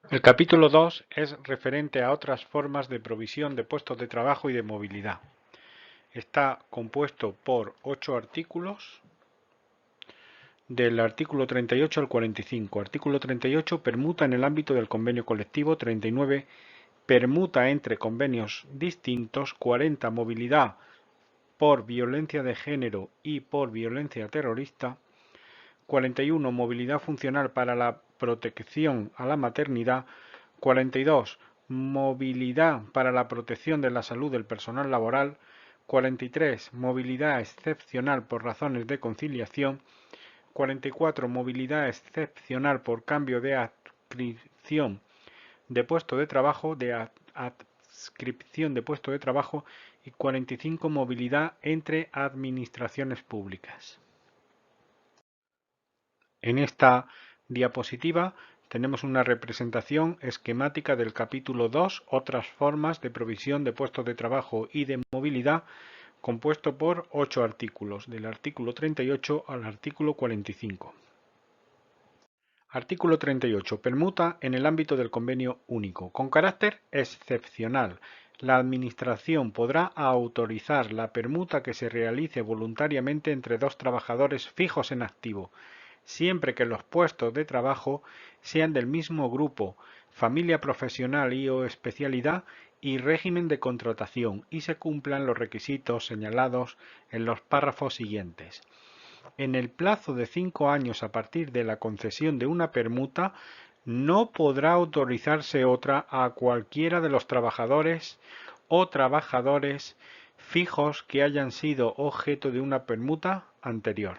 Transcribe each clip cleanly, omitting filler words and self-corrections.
El capítulo 2 es referente a otras formas de provisión de puestos de trabajo y de movilidad. Está compuesto por 8 artículos, del artículo 38 al 45. Artículo 38, permuta en el ámbito del convenio colectivo. 39, permuta entre convenios distintos. 40, movilidad por violencia de género y por violencia terrorista. 41, movilidad funcional para la protección a la maternidad. 42, movilidad para la protección de la salud del personal laboral. 43, movilidad excepcional por razones de conciliación. 44, movilidad excepcional por cambio de adscripción de puesto de trabajo, y 45, movilidad entre administraciones públicas. En esta diapositiva tenemos una representación esquemática del capítulo 2, otras formas de provisión de puestos de trabajo y de movilidad, compuesto por 8 artículos, del artículo 38 al artículo 45. Artículo 38. Permuta en el ámbito del convenio único. Con carácter excepcional, la Administración podrá autorizar la permuta que se realice voluntariamente entre dos trabajadores fijos en activo, siempre que los puestos de trabajo sean del mismo grupo, familia profesional y o especialidad y régimen de contratación y se cumplan los requisitos señalados en los párrafos siguientes. En el plazo de 5 años a partir de la concesión de una permuta, no podrá autorizarse otra a cualquiera de los trabajadores o trabajadores fijos que hayan sido objeto de una permuta anterior.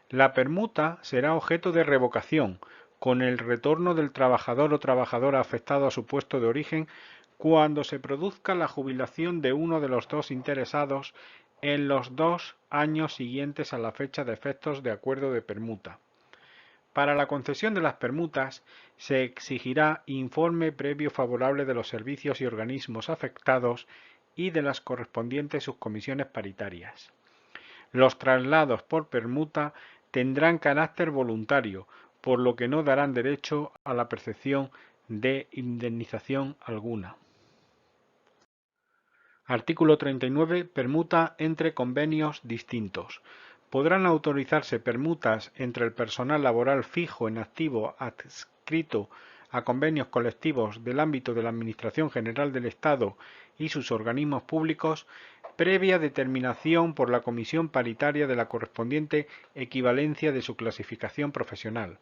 La permuta será objeto de revocación, con el retorno del trabajador o trabajadora afectado a su puesto de origen cuando se produzca la jubilación de uno de los dos interesados en los 2 años siguientes a la fecha de efectos de acuerdo de permuta. Para la concesión de las permutas se exigirá informe previo favorable de los servicios y organismos afectados y de las correspondientes subcomisiones paritarias. Los traslados por permuta tendrán carácter voluntario, por lo que no darán derecho a la percepción de indemnización alguna. Artículo 39. Permuta entre convenios distintos. Podrán autorizarse permutas entre el personal laboral fijo en activo adscrito a convenios colectivos del ámbito de la Administración General del Estado y sus organismos públicos, previa determinación por la Comisión Paritaria de la correspondiente equivalencia de su clasificación profesional.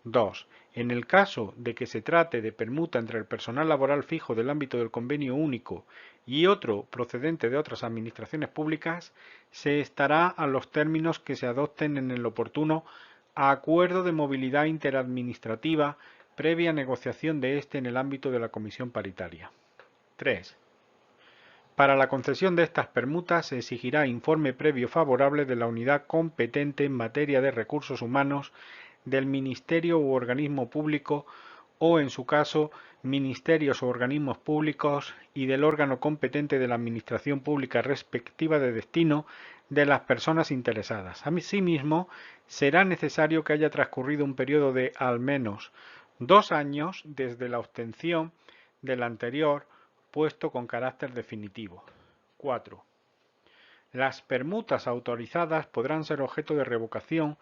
2. En el caso de que se trate de permuta entre el personal laboral fijo del ámbito del convenio único y otro procedente de otras administraciones públicas, se estará a los términos que se adopten en el oportuno acuerdo de movilidad interadministrativa previa negociación de éste en el ámbito de la comisión paritaria. 3. Para la concesión de estas permutas se exigirá informe previo favorable de la unidad competente en materia de recursos humanos del Ministerio u organismo público o, en su caso, ministerios o organismos públicos y del órgano competente de la Administración Pública respectiva de destino de las personas interesadas. Asimismo, será necesario que haya transcurrido un periodo de al menos 2 años desde la obtención del anterior puesto con carácter definitivo. 4. Las permutas autorizadas podrán ser objeto de revocación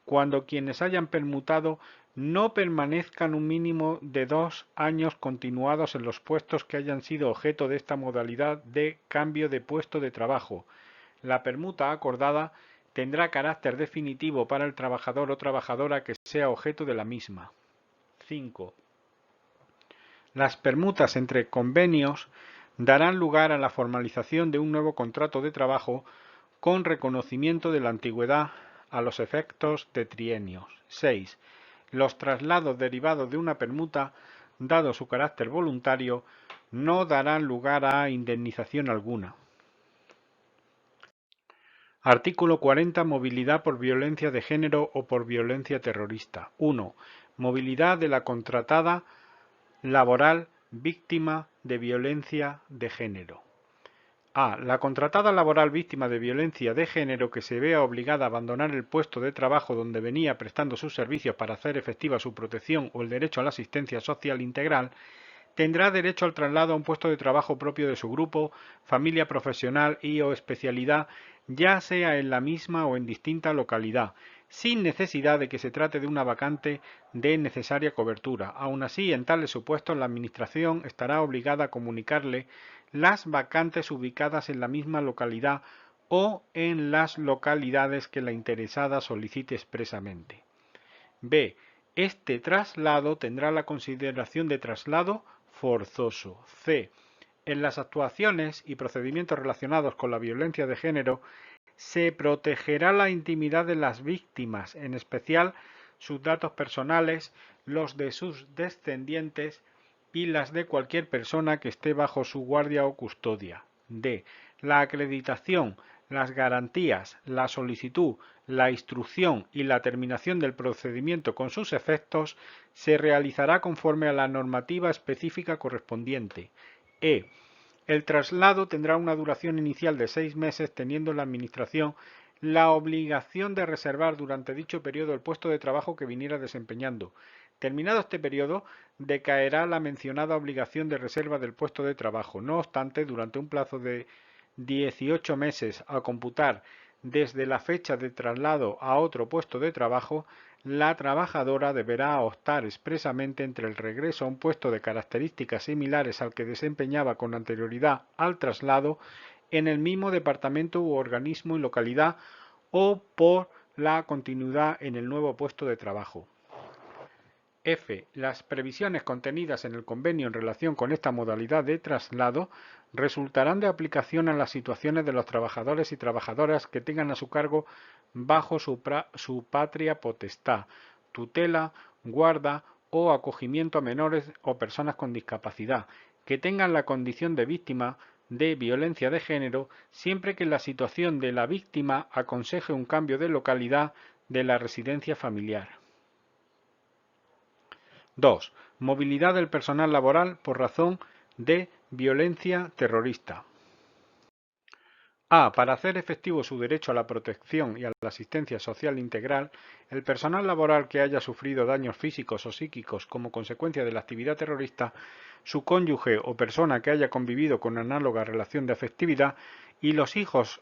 cuando quienes hayan permutado no permanezcan un mínimo de 2 años continuados en los puestos que hayan sido objeto de esta modalidad de cambio de puesto de trabajo. La permuta acordada tendrá carácter definitivo para el trabajador o trabajadora que sea objeto de la misma. 5. Las permutas entre convenios darán lugar a la formalización de un nuevo contrato de trabajo con reconocimiento de la antigüedad a los efectos de trienios. 6. Los traslados derivados de una permuta, dado su carácter voluntario, no darán lugar a indemnización alguna. Artículo 40. Movilidad por violencia de género o por violencia terrorista. 1. Movilidad de la contratada laboral víctima de violencia de género. A. La contratada laboral víctima de violencia de género que se vea obligada a abandonar el puesto de trabajo donde venía prestando sus servicios para hacer efectiva su protección o el derecho a la asistencia social integral, tendrá derecho al traslado a un puesto de trabajo propio de su grupo, familia profesional y o especialidad, ya sea en la misma o en distinta localidad, sin necesidad de que se trate de una vacante de necesaria cobertura. Aun así, en tales supuestos, la Administración estará obligada a comunicarle las vacantes ubicadas en la misma localidad o en las localidades que la interesada solicite expresamente. B. Este traslado tendrá la consideración de traslado forzoso. C. En las actuaciones y procedimientos relacionados con la violencia de género se protegerá la intimidad de las víctimas, en especial sus datos personales, los de sus descendientes y las de cualquier persona que esté bajo su guardia o custodia. D. La acreditación, las garantías, la solicitud, la instrucción y la terminación del procedimiento con sus efectos se realizará conforme a la normativa específica correspondiente. E. El traslado tendrá una duración inicial de 6 meses, teniendo la Administración la obligación de reservar durante dicho periodo el puesto de trabajo que viniera desempeñando. Terminado este periodo, decaerá la mencionada obligación de reserva del puesto de trabajo. No obstante, durante un plazo de 18 meses a computar desde la fecha de traslado a otro puesto de trabajo, la trabajadora deberá optar expresamente entre el regreso a un puesto de características similares al que desempeñaba con anterioridad al traslado en el mismo departamento u organismo y localidad o por la continuidad en el nuevo puesto de trabajo. F. Las previsiones contenidas en el convenio en relación con esta modalidad de traslado resultarán de aplicación a las situaciones de los trabajadores y trabajadoras que tengan a su cargo bajo su patria potestad, tutela, guarda o acogimiento a menores o personas con discapacidad, que tengan la condición de víctima de violencia de género, siempre que la situación de la víctima aconseje un cambio de localidad de la residencia familiar. 2. Movilidad del personal laboral por razón de violencia terrorista. A. Para hacer efectivo su derecho a la protección y a la asistencia social integral, el personal laboral que haya sufrido daños físicos o psíquicos como consecuencia de la actividad terrorista, su cónyuge o persona que haya convivido con análoga relación de afectividad y los hijos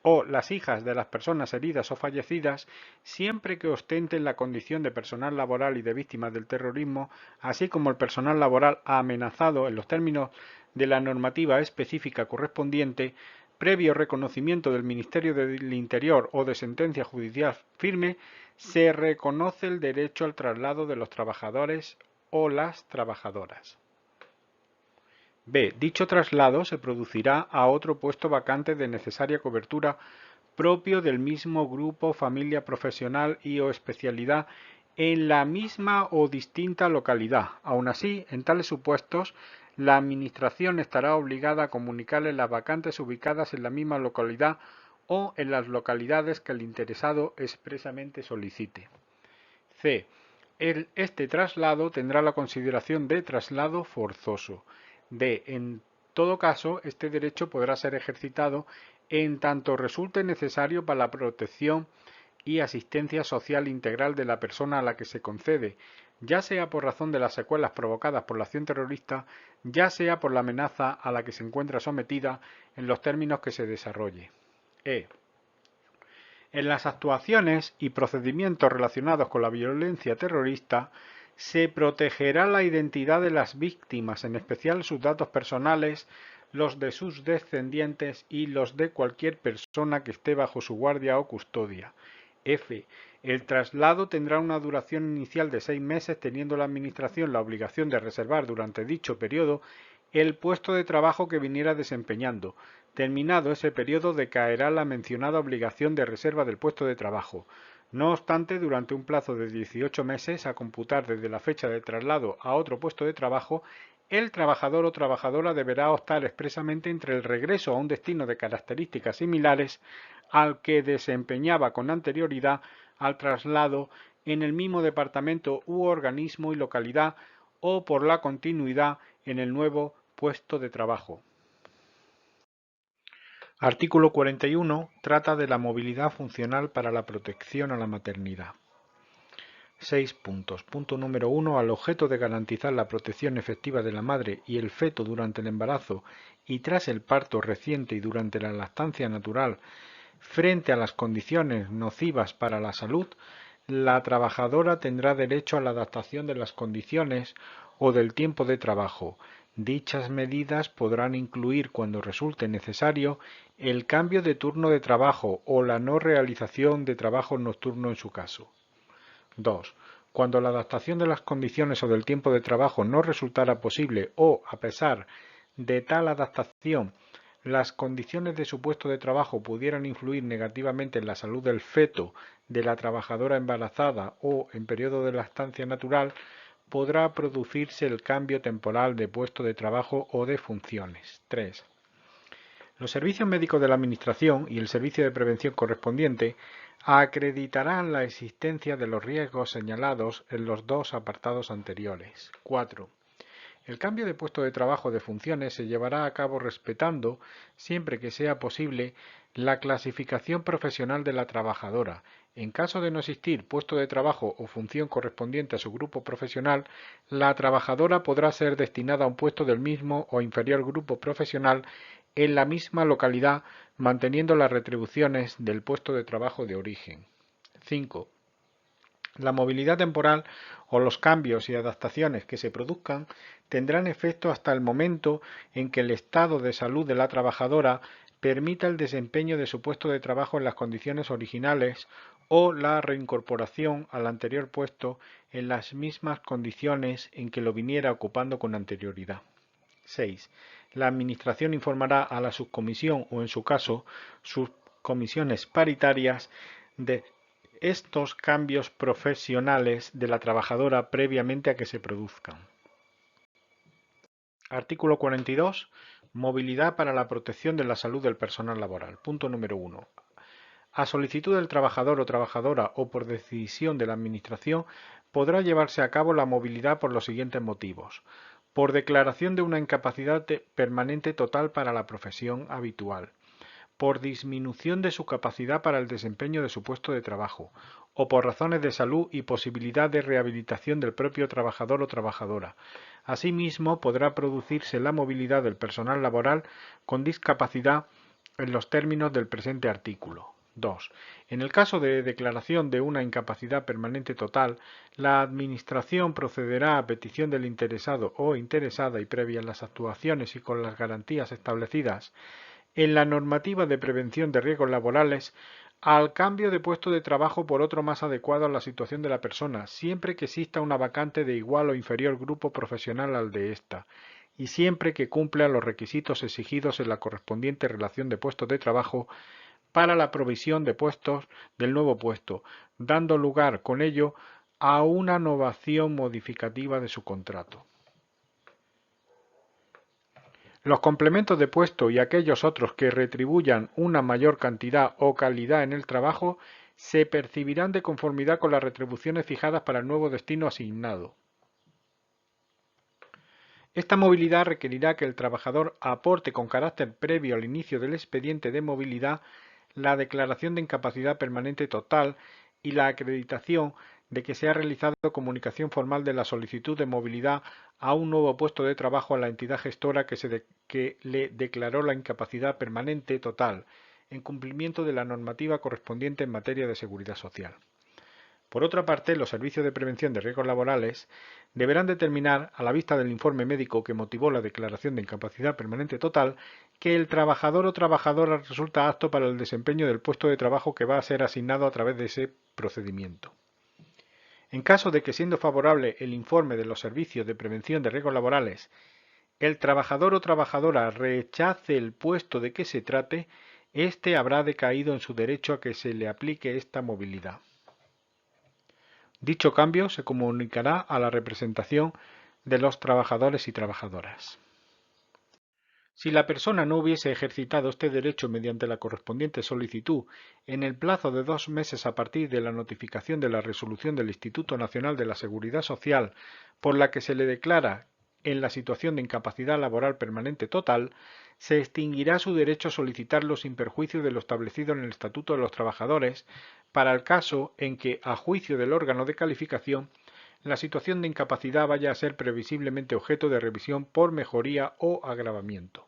o las hijas de las personas heridas o fallecidas, siempre que ostenten la condición de personal laboral y de víctimas del terrorismo, así como el personal laboral amenazado en los términos de la normativa específica correspondiente, previo reconocimiento del Ministerio del Interior o de sentencia judicial firme, se reconoce el derecho al traslado de los trabajadores o las trabajadoras. B. Dicho traslado se producirá a otro puesto vacante de necesaria cobertura propio del mismo grupo, familia profesional y o especialidad en la misma o distinta localidad. Aun así, en tales supuestos, la Administración estará obligada a comunicarle las vacantes ubicadas en la misma localidad o en las localidades que el interesado expresamente solicite. C. Este traslado tendrá la consideración de traslado forzoso. D. En todo caso, este derecho podrá ser ejercitado en tanto resulte necesario para la protección y asistencia social integral de la persona a la que se concede, ya sea por razón de las secuelas provocadas por la acción terrorista, ya sea por la amenaza a la que se encuentra sometida en los términos que se desarrolle. E. En las actuaciones y procedimientos relacionados con la violencia terrorista, se protegerá la identidad de las víctimas, en especial sus datos personales, los de sus descendientes y los de cualquier persona que esté bajo su guardia o custodia. F. El traslado tendrá una duración inicial de 6 meses, teniendo la Administración la obligación de reservar durante dicho periodo el puesto de trabajo que viniera desempeñando. Terminado ese periodo, decaerá la mencionada obligación de reserva del puesto de trabajo. No obstante, durante un plazo de 18 meses, a computar desde la fecha de traslado a otro puesto de trabajo, el trabajador o trabajadora deberá optar expresamente entre el regreso a un destino de características similares al que desempeñaba con anterioridad al traslado en el mismo departamento u organismo y localidad o por la continuidad en el nuevo puesto de trabajo. Artículo 41. Trata de la movilidad funcional para la protección a la maternidad. 6 puntos. Punto número 1. Al objeto de garantizar la protección efectiva de la madre y el feto durante el embarazo y tras el parto reciente y durante la lactancia natural frente a las condiciones nocivas para la salud, la trabajadora tendrá derecho a la adaptación de las condiciones o del tiempo de trabajo. Dichas medidas podrán incluir, cuando resulte necesario, el cambio de turno de trabajo o la no realización de trabajo nocturno en su caso. 2. Cuando la adaptación de las condiciones o del tiempo de trabajo no resultara posible o, a pesar de tal adaptación, las condiciones de su puesto de trabajo pudieran influir negativamente en la salud del feto, de la trabajadora embarazada o en periodo de lactancia natural, podrá producirse el cambio temporal de puesto de trabajo o de funciones. 3. Los servicios médicos de la Administración y el servicio de prevención correspondiente acreditarán la existencia de los riesgos señalados en los dos apartados anteriores. 4. El cambio de puesto de trabajo de funciones se llevará a cabo respetando, siempre que sea posible, la clasificación profesional de la trabajadora. En caso de no existir puesto de trabajo o función correspondiente a su grupo profesional, la trabajadora podrá ser destinada a un puesto del mismo o inferior grupo profesional en la misma localidad, manteniendo las retribuciones del puesto de trabajo de origen. 5. La movilidad temporal o los cambios y adaptaciones que se produzcan tendrán efecto hasta el momento en que el estado de salud de la trabajadora permita el desempeño de su puesto de trabajo en las condiciones originales o la reincorporación al anterior puesto en las mismas condiciones en que lo viniera ocupando con anterioridad. 6. La Administración informará a la subcomisión o, en su caso, subcomisiones paritarias de estos cambios profesionales de la trabajadora previamente a que se produzcan. Artículo 42. Movilidad para la protección de la salud del personal laboral. Punto número 1. A solicitud del trabajador o trabajadora o por decisión de la Administración podrá llevarse a cabo la movilidad por los siguientes motivos. Por declaración de una incapacidad permanente total para la profesión habitual, por disminución de su capacidad para el desempeño de su puesto de trabajo, o por razones de salud y posibilidad de rehabilitación del propio trabajador o trabajadora. Asimismo, podrá producirse la movilidad del personal laboral con discapacidad en los términos del presente artículo. 2. En el caso de declaración de una incapacidad permanente total, la Administración procederá a petición del interesado o interesada y previas las actuaciones y con las garantías establecidas en la normativa de prevención de riesgos laborales al cambio de puesto de trabajo por otro más adecuado a la situación de la persona, siempre que exista una vacante de igual o inferior grupo profesional al de ésta, y siempre que cumpla los requisitos exigidos en la correspondiente relación de puestos de trabajo para la provisión de puestos del nuevo puesto, dando lugar con ello a una novación modificativa de su contrato. Los complementos de puesto y aquellos otros que retribuyan una mayor cantidad o calidad en el trabajo se percibirán de conformidad con las retribuciones fijadas para el nuevo destino asignado. Esta movilidad requerirá que el trabajador aporte con carácter previo al inicio del expediente de movilidad la declaración de incapacidad permanente total y la acreditación de que se ha realizado comunicación formal de la solicitud de movilidad a un nuevo puesto de trabajo a la entidad gestora que le declaró la incapacidad permanente total, en cumplimiento de la normativa correspondiente en materia de seguridad social. Por otra parte, los servicios de prevención de riesgos laborales deberán determinar, a la vista del informe médico que motivó la declaración de incapacidad permanente total, que el trabajador o trabajadora resulta apto para el desempeño del puesto de trabajo que va a ser asignado a través de ese procedimiento. En caso de que, siendo favorable el informe de los servicios de prevención de riesgos laborales, el trabajador o trabajadora rechace el puesto de que se trate, éste habrá decaído en su derecho a que se le aplique esta movilidad. Dicho cambio se comunicará a la representación de los trabajadores y trabajadoras. Si la persona no hubiese ejercitado este derecho mediante la correspondiente solicitud en el plazo de 2 meses a partir de la notificación de la resolución del Instituto Nacional de la Seguridad Social por la que se le declara en la situación de incapacidad laboral permanente total, se extinguirá su derecho a solicitarlo sin perjuicio de lo establecido en el Estatuto de los Trabajadores para el caso en que, a juicio del órgano de calificación, la situación de incapacidad vaya a ser previsiblemente objeto de revisión por mejoría o agravamiento.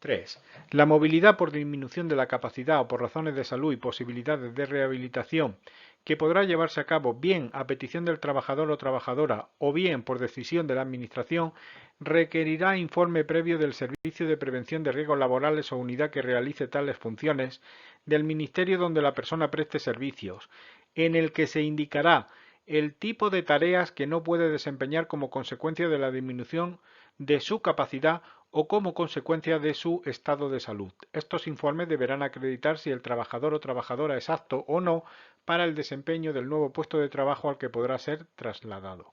3. La movilidad por disminución de la capacidad o por razones de salud y posibilidades de rehabilitación que podrá llevarse a cabo bien a petición del trabajador o trabajadora o bien por decisión de la Administración requerirá informe previo del Servicio de Prevención de Riesgos Laborales o unidad que realice tales funciones del Ministerio donde la persona preste servicios, en el que se indicará el tipo de tareas que no puede desempeñar como consecuencia de la disminución de su capacidad o como consecuencia de su estado de salud. Estos informes deberán acreditar si el trabajador o trabajadora es apto o no para el desempeño del nuevo puesto de trabajo al que podrá ser trasladado.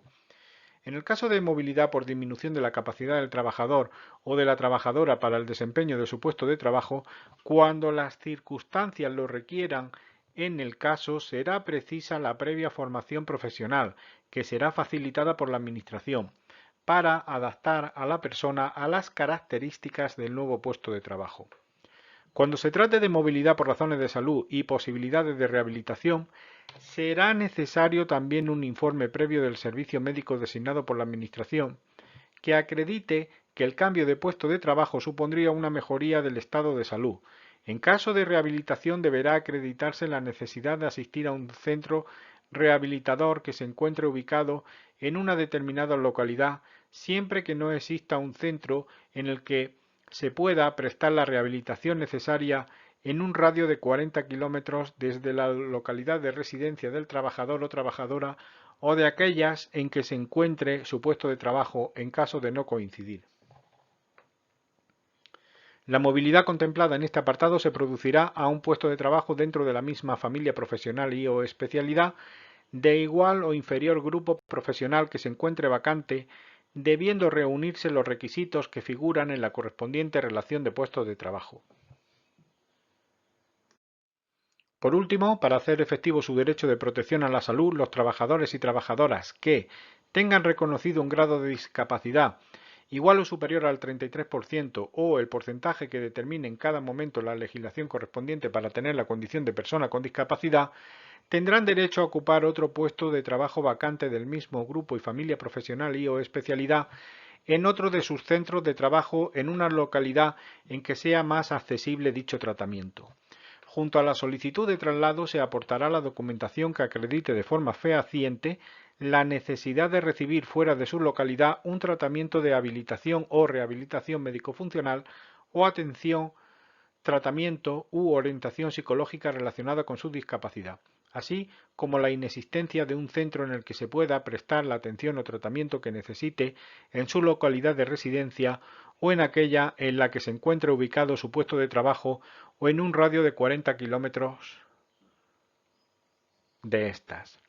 En el caso de movilidad por disminución de la capacidad del trabajador o de la trabajadora para el desempeño de su puesto de trabajo, cuando las circunstancias lo requieran, en el caso será precisa la previa formación profesional, que será facilitada por la Administración, para adaptar a la persona a las características del nuevo puesto de trabajo. Cuando se trate de movilidad por razones de salud y posibilidades de rehabilitación, será necesario también un informe previo del servicio médico designado por la Administración que acredite que el cambio de puesto de trabajo supondría una mejoría del estado de salud. En caso de rehabilitación deberá acreditarse la necesidad de asistir a un centro rehabilitador que se encuentre ubicado en una determinada localidad, siempre que no exista un centro en el que se pueda prestar la rehabilitación necesaria en un radio de 40 kilómetros desde la localidad de residencia del trabajador o trabajadora o de aquellas en que se encuentre su puesto de trabajo en caso de no coincidir. La movilidad contemplada en este apartado se producirá a un puesto de trabajo dentro de la misma familia profesional y o especialidad de igual o inferior grupo profesional que se encuentre vacante, debiendo reunirse los requisitos que figuran en la correspondiente relación de puestos de trabajo. Por último, para hacer efectivo su derecho de protección a la salud, los trabajadores y trabajadoras que tengan reconocido un grado de discapacidad igual o superior al 33% o el porcentaje que determine en cada momento la legislación correspondiente para tener la condición de persona con discapacidad, tendrán derecho a ocupar otro puesto de trabajo vacante del mismo grupo y familia profesional y o especialidad en otro de sus centros de trabajo en una localidad en que sea más accesible dicho tratamiento. Junto a la solicitud de traslado se aportará la documentación que acredite de forma fehaciente la necesidad de recibir fuera de su localidad un tratamiento de habilitación o rehabilitación médico-funcional o atención, tratamiento u orientación psicológica relacionada con su discapacidad, así como la inexistencia de un centro en el que se pueda prestar la atención o tratamiento que necesite en su localidad de residencia o en aquella en la que se encuentre ubicado su puesto de trabajo o en un radio de 40 kilómetros de estas.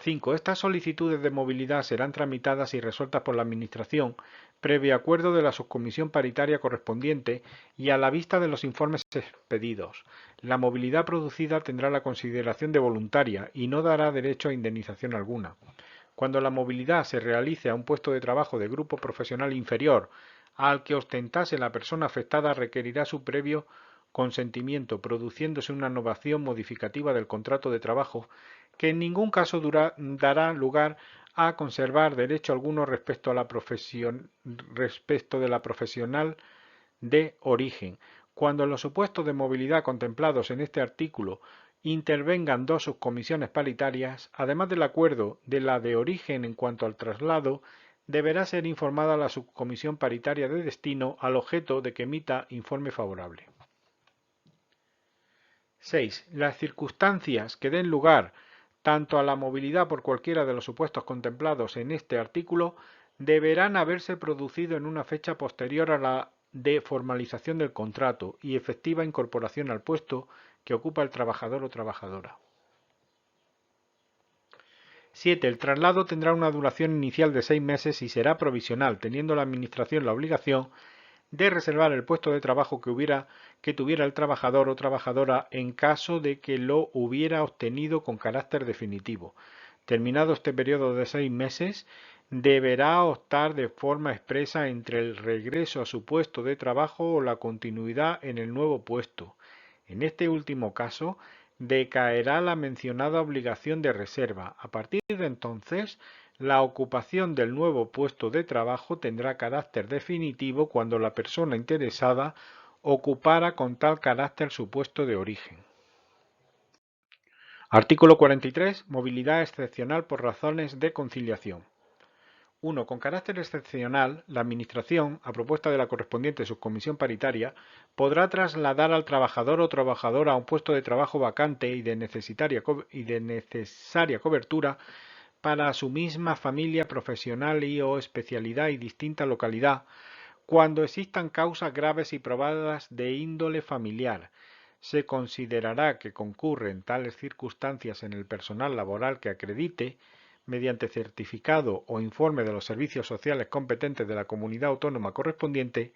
5. Estas solicitudes de movilidad serán tramitadas y resueltas por la Administración, previo acuerdo de la subcomisión paritaria correspondiente y a la vista de los informes expedidos. La movilidad producida tendrá la consideración de voluntaria y no dará derecho a indemnización alguna. Cuando la movilidad se realice a un puesto de trabajo de grupo profesional inferior al que ostentase la persona afectada, requerirá su previo consentimiento, produciéndose una novación modificativa del contrato de trabajo que en ningún caso dará lugar a conservar derecho alguno respecto de la profesional de origen. Cuando en los supuestos de movilidad contemplados en este artículo intervengan dos subcomisiones paritarias, además del acuerdo de la de origen en cuanto al traslado, deberá ser informada la subcomisión paritaria de destino al objeto de que emita informe favorable. 6. Las circunstancias que den lugar tanto a la movilidad por cualquiera de los supuestos contemplados en este artículo deberán haberse producido en una fecha posterior a la de formalización del contrato y efectiva incorporación al puesto que ocupa el trabajador o trabajadora. 7. El traslado tendrá una duración inicial de 6 meses y será provisional, teniendo la Administración la obligación de reservar el puesto de trabajo que tuviera el trabajador o trabajadora en caso de que lo hubiera obtenido con carácter definitivo. Terminado este periodo de 6 meses, deberá optar de forma expresa entre el regreso a su puesto de trabajo o la continuidad en el nuevo puesto. En este último caso, decaerá la mencionada obligación de reserva. A partir de entonces, la ocupación del nuevo puesto de trabajo tendrá carácter definitivo cuando la persona interesada ocupara con tal carácter su puesto de origen. Artículo 43. Movilidad excepcional por razones de conciliación. 1. Con carácter excepcional, la Administración, a propuesta de la correspondiente subcomisión paritaria, podrá trasladar al trabajador o trabajadora a un puesto de trabajo vacante y de necesaria cobertura para su misma familia profesional y o especialidad y distinta localidad, cuando existan causas graves y probadas de índole familiar. Se considerará que concurren tales circunstancias en el personal laboral que acredite, mediante certificado o informe de los servicios sociales competentes de la comunidad autónoma correspondiente,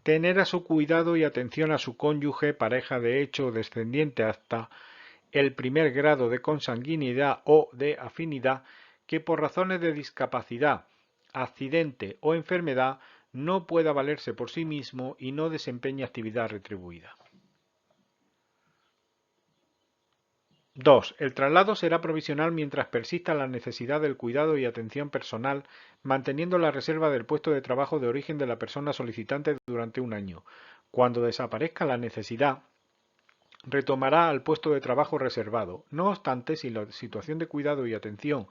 tener a su cuidado y atención a su cónyuge, pareja de hecho o descendiente hasta el primer grado de consanguinidad o de afinidad que por razones de discapacidad, accidente o enfermedad no pueda valerse por sí mismo y no desempeñe actividad retribuida. 2. El traslado será provisional mientras persista la necesidad del cuidado y atención personal, manteniendo la reserva del puesto de trabajo de origen de la persona solicitante durante un año. Cuando desaparezca la necesidad, retomará al puesto de trabajo reservado. No obstante, si la situación de cuidado y atención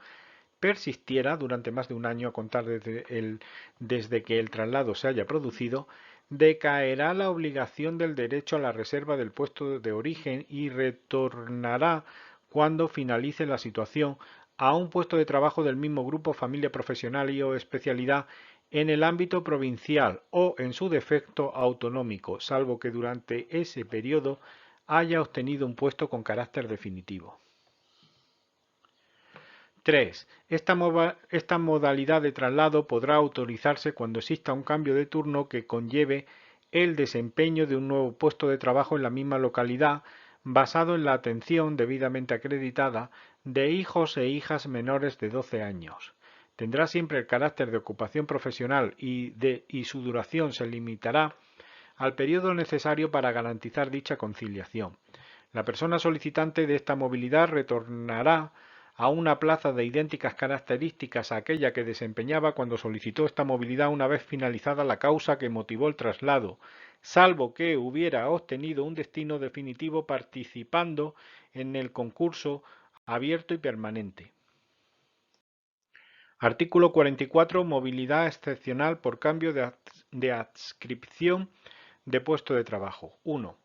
persistiera durante más de un año a contar desde que el traslado se haya producido, decaerá la obligación del derecho a la reserva del puesto de origen y retornará, cuando finalice la situación, a un puesto de trabajo del mismo grupo, familia profesional y o especialidad en el ámbito provincial o, en su defecto, autonómico, salvo que durante ese periodo haya obtenido un puesto con carácter definitivo. 3. Esta modalidad de traslado podrá autorizarse cuando exista un cambio de turno que conlleve el desempeño de un nuevo puesto de trabajo en la misma localidad, basado en la atención debidamente acreditada de hijos e hijas menores de 12 años. Tendrá siempre el carácter de ocupación profesional y su duración se limitará al periodo necesario para garantizar dicha conciliación. La persona solicitante de esta movilidad retornará a una plaza de idénticas características a aquella que desempeñaba cuando solicitó esta movilidad una vez finalizada la causa que motivó el traslado, salvo que hubiera obtenido un destino definitivo participando en el concurso abierto y permanente. Artículo 44. Movilidad excepcional por cambio de adscripción de puesto de trabajo. 1.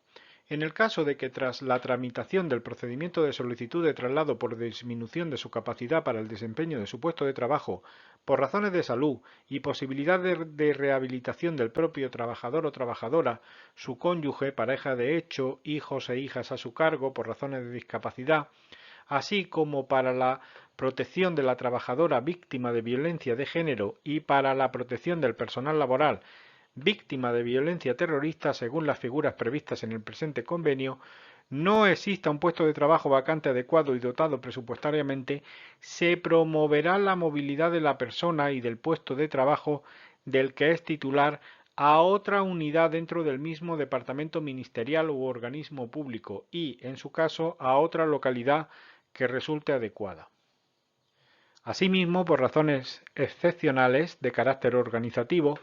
En el caso de que tras la tramitación del procedimiento de solicitud de traslado por disminución de su capacidad para el desempeño de su puesto de trabajo por razones de salud y posibilidad de rehabilitación del propio trabajador o trabajadora, su cónyuge, pareja de hecho, hijos e hijas a su cargo por razones de discapacidad, así como para la protección de la trabajadora víctima de violencia de género y para la protección del personal laboral víctima de violencia terrorista según las figuras previstas en el presente convenio, no exista un puesto de trabajo vacante adecuado y dotado presupuestariamente, se promoverá la movilidad de la persona y del puesto de trabajo del que es titular a otra unidad dentro del mismo departamento ministerial u organismo público y, en su caso, a otra localidad que resulte adecuada. Asimismo, por razones excepcionales de carácter organizativo,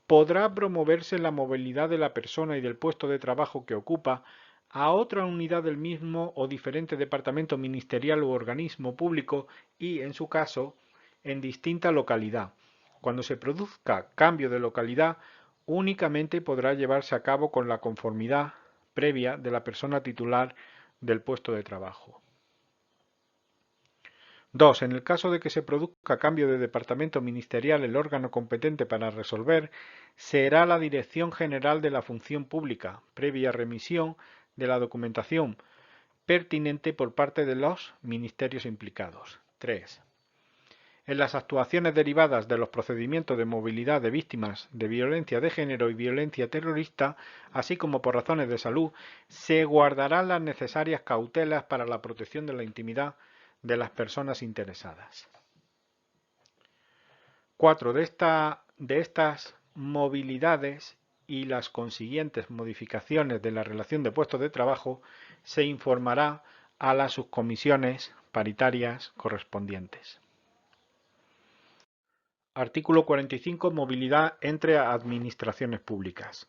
podrá promoverse la movilidad de la persona y del puesto de trabajo que ocupa a otra unidad del mismo o diferente departamento ministerial u organismo público y, en su caso, en distinta localidad. Cuando se produzca cambio de localidad, únicamente podrá llevarse a cabo con la conformidad previa de la persona titular del puesto de trabajo. 2. En el caso de que se produzca cambio de departamento ministerial, el órgano competente para resolver será la Dirección General de la Función Pública, previa remisión de la documentación pertinente por parte de los ministerios implicados. 3. En las actuaciones derivadas de los procedimientos de movilidad de víctimas de violencia de género y violencia terrorista, así como por razones de salud, se guardarán las necesarias cautelas para la protección de la intimidad de las personas interesadas. 4. De estas movilidades y las consiguientes modificaciones de la relación de puestos de trabajo se informará a las subcomisiones paritarias correspondientes. Artículo 45. Movilidad entre administraciones públicas.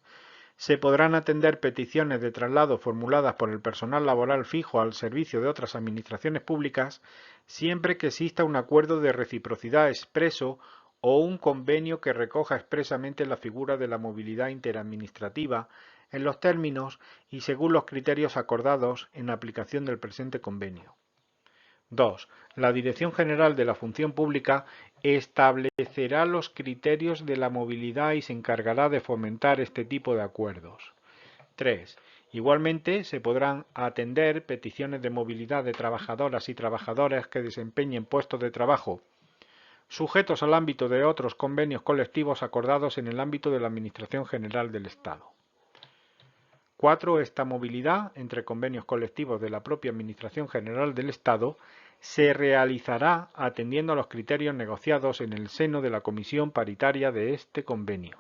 Se podrán atender peticiones de traslado formuladas por el personal laboral fijo al servicio de otras administraciones públicas siempre que exista un acuerdo de reciprocidad expreso o un convenio que recoja expresamente la figura de la movilidad interadministrativa en los términos y según los criterios acordados en aplicación del presente convenio. 2. La Dirección General de la Función Pública establecerá los criterios de la movilidad y se encargará de fomentar este tipo de acuerdos. 3. Igualmente, se podrán atender peticiones de movilidad de trabajadoras y trabajadores que desempeñen puestos de trabajo sujetos al ámbito de otros convenios colectivos acordados en el ámbito de la Administración General del Estado. 4. Esta movilidad entre convenios colectivos de la propia Administración General del Estado se realizará atendiendo a los criterios negociados en el seno de la comisión paritaria de este convenio.